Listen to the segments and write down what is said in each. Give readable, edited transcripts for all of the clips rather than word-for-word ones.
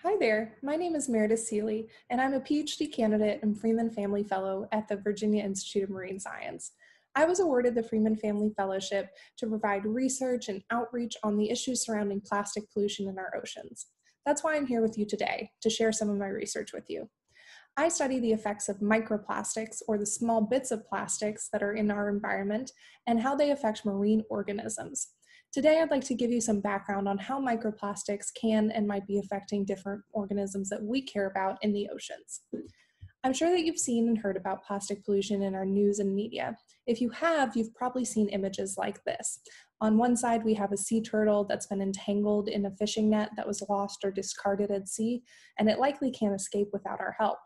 Hi there, my name is Meredith Seeley, and I'm a PhD candidate and Freeman Family Fellow at the Virginia Institute of Marine Science. I was awarded the Freeman Family Fellowship to provide research and outreach on the issues surrounding plastic pollution in our oceans. That's why I'm here with you today, to share some of my research with you. I study the effects of microplastics, or the small bits of plastics that are in our environment, and how they affect marine organisms. Today, I'd like to give you some background on how microplastics can and might be affecting different organisms that we care about in the oceans. I'm sure that you've seen and heard about plastic pollution in our news and media. If you have, you've probably seen images like this. On one side, we have a sea turtle that's been entangled in a fishing net that was lost or discarded at sea, and it likely can't escape without our help.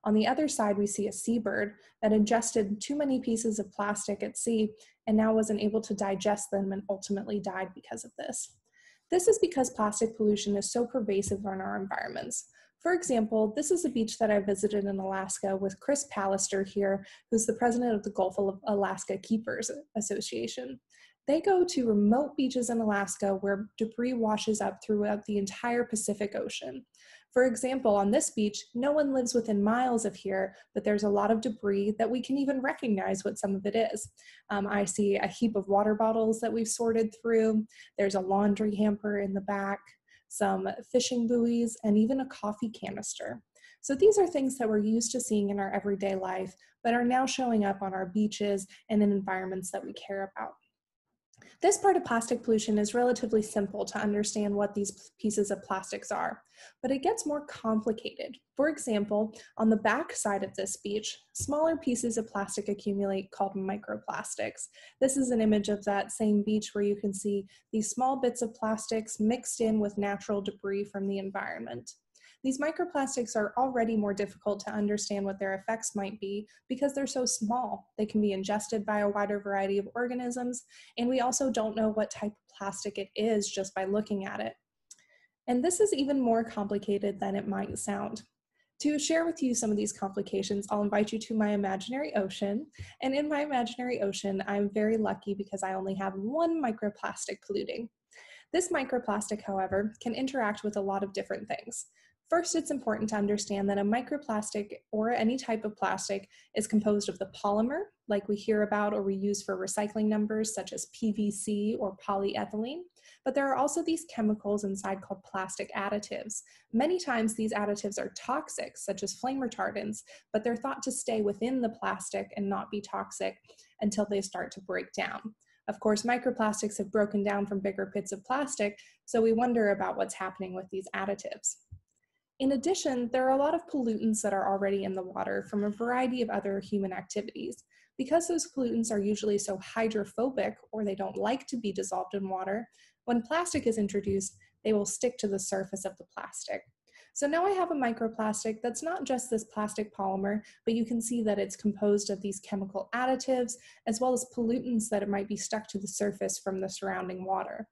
On the other side, we see a seabird that ingested too many pieces of plastic at sea and now wasn't able to digest them and ultimately died because of this. This is because plastic pollution is so pervasive in our environments. For example, this is a beach that I visited in Alaska with Chris Pallister here, who's the president of the Gulf of Alaska Keepers Association. They go to remote beaches in Alaska where debris washes up throughout the entire Pacific Ocean. For example, on this beach, no one lives within miles of here, but there's a lot of debris that we can even recognize what some of it is. I see a heap of water bottles that we've sorted through. There's a laundry hamper in the back, some fishing buoys, and even a coffee canister. So these are things that we're used to seeing in our everyday life, but are now showing up on our beaches and in environments that we care about. This part of plastic pollution is relatively simple to understand what these pieces of plastics are, but it gets more complicated. For example, on the back side of this beach, smaller pieces of plastic accumulate called microplastics. This is an image of that same beach where you can see these small bits of plastics mixed in with natural debris from the environment. These microplastics are already more difficult to understand what their effects might be because they're so small. They can be ingested by a wider variety of organisms, and we also don't know what type of plastic it is just by looking at it. And this is even more complicated than it might sound. To share with you some of these complications, I'll invite you to my imaginary ocean. And in my imaginary ocean, I'm very lucky because I only have one microplastic polluting. This microplastic, however, can interact with a lot of different things. First, it's important to understand that a microplastic, or any type of plastic, is composed of the polymer, like we hear about or we use for recycling numbers, such as PVC or polyethylene. But there are also these chemicals inside called plastic additives. Many times these additives are toxic, such as flame retardants, but they're thought to stay within the plastic and not be toxic until they start to break down. Of course, microplastics have broken down from bigger bits of plastic, so we wonder about what's happening with these additives. In addition, there are a lot of pollutants that are already in the water from a variety of other human activities. Because those pollutants are usually so hydrophobic, or they don't like to be dissolved in water, when plastic is introduced, they will stick to the surface of the plastic. So now I have a microplastic that's not just this plastic polymer, but you can see that it's composed of these chemical additives, as well as pollutants that it might be stuck to the surface from the surrounding water.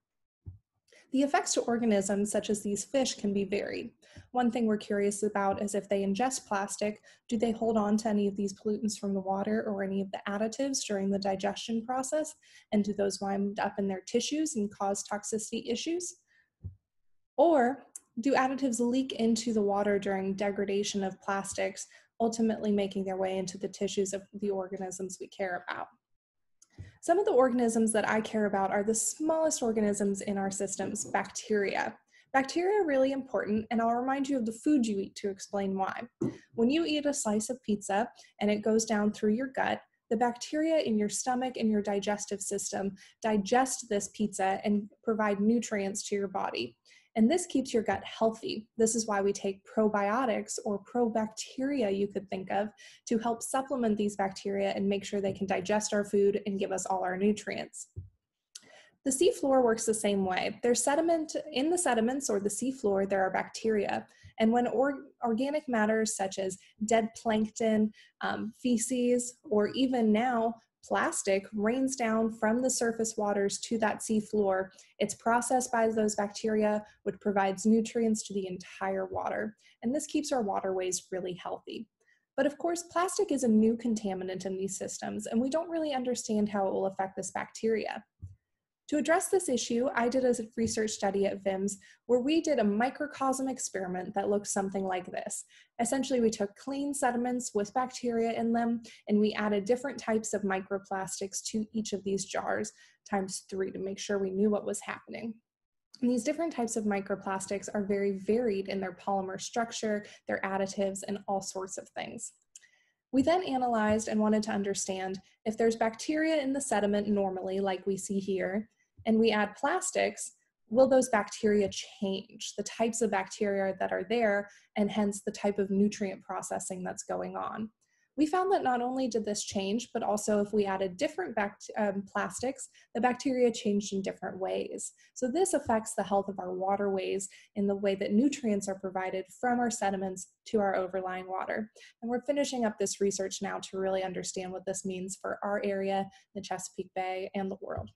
The effects to organisms such as these fish can be varied. One thing we're curious about is if they ingest plastic, do they hold on to any of these pollutants from the water or any of the additives during the digestion process? And do those wind up in their tissues and cause toxicity issues? Or do additives leak into the water during degradation of plastics, ultimately making their way into the tissues of the organisms we care about? Some of the organisms that I care about are the smallest organisms in our systems, bacteria. Bacteria are really important, and I'll remind you of the food you eat to explain why. When you eat a slice of pizza and it goes down through your gut, the bacteria in your stomach and your digestive system digest this pizza and provide nutrients to your body. And this keeps your gut healthy. This is why we take probiotics, or probacteria you could think of, to help supplement these bacteria and make sure they can digest our food and give us all our nutrients. The seafloor works the same way. There's sediment in the sediments, or the seafloor, there are bacteria. And when organic matters such as dead plankton, feces, or even now plastic rains down from the surface waters to that seafloor, it's processed by those bacteria, which provides nutrients to the entire water. And this keeps our waterways really healthy. But of course, plastic is a new contaminant in these systems, and we don't really understand how it will affect this bacteria. To address this issue, I did a research study at VIMS where we did a microcosm experiment that looked something like this. Essentially, we took clean sediments with bacteria in them, and we added different types of microplastics to each of these jars, times 3, to make sure we knew what was happening. And these different types of microplastics are very varied in their polymer structure, their additives, and all sorts of things. We then analyzed and wanted to understand if there's bacteria in the sediment normally, like we see here, and we add plastics, will those bacteria change the types of bacteria that are there and hence the type of nutrient processing that's going on? We found that not only did this change, but also if we added different plastics, the bacteria changed in different ways. So this affects the health of our waterways in the way that nutrients are provided from our sediments to our overlying water. And we're finishing up this research now to really understand what this means for our area, the Chesapeake Bay, and the world.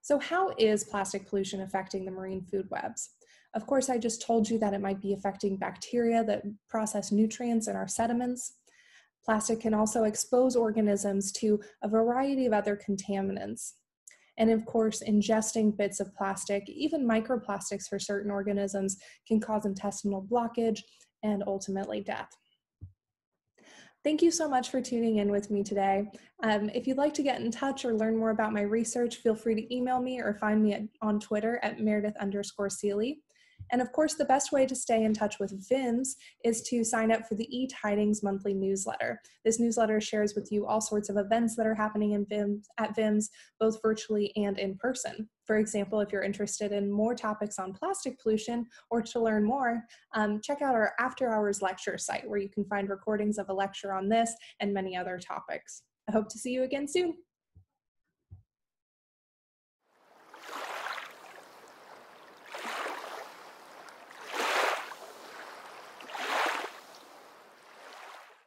So how is plastic pollution affecting the marine food webs? Of course, I just told you that it might be affecting bacteria that process nutrients in our sediments. Plastic can also expose organisms to a variety of other contaminants. And of course, ingesting bits of plastic, even microplastics for certain organisms, can cause intestinal blockage and ultimately death. Thank you so much for tuning in with me today. If you'd like to get in touch or learn more about my research, feel free to email me or find me on Twitter at Meredith_Seeley. And of course, the best way to stay in touch with VIMS is to sign up for the eTidings monthly newsletter. This newsletter shares with you all sorts of events that are happening at VIMS, both virtually and in person. For example, if you're interested in more topics on plastic pollution or to learn more, check out our After Hours lecture site where you can find recordings of a lecture on this and many other topics. I hope to see you again soon.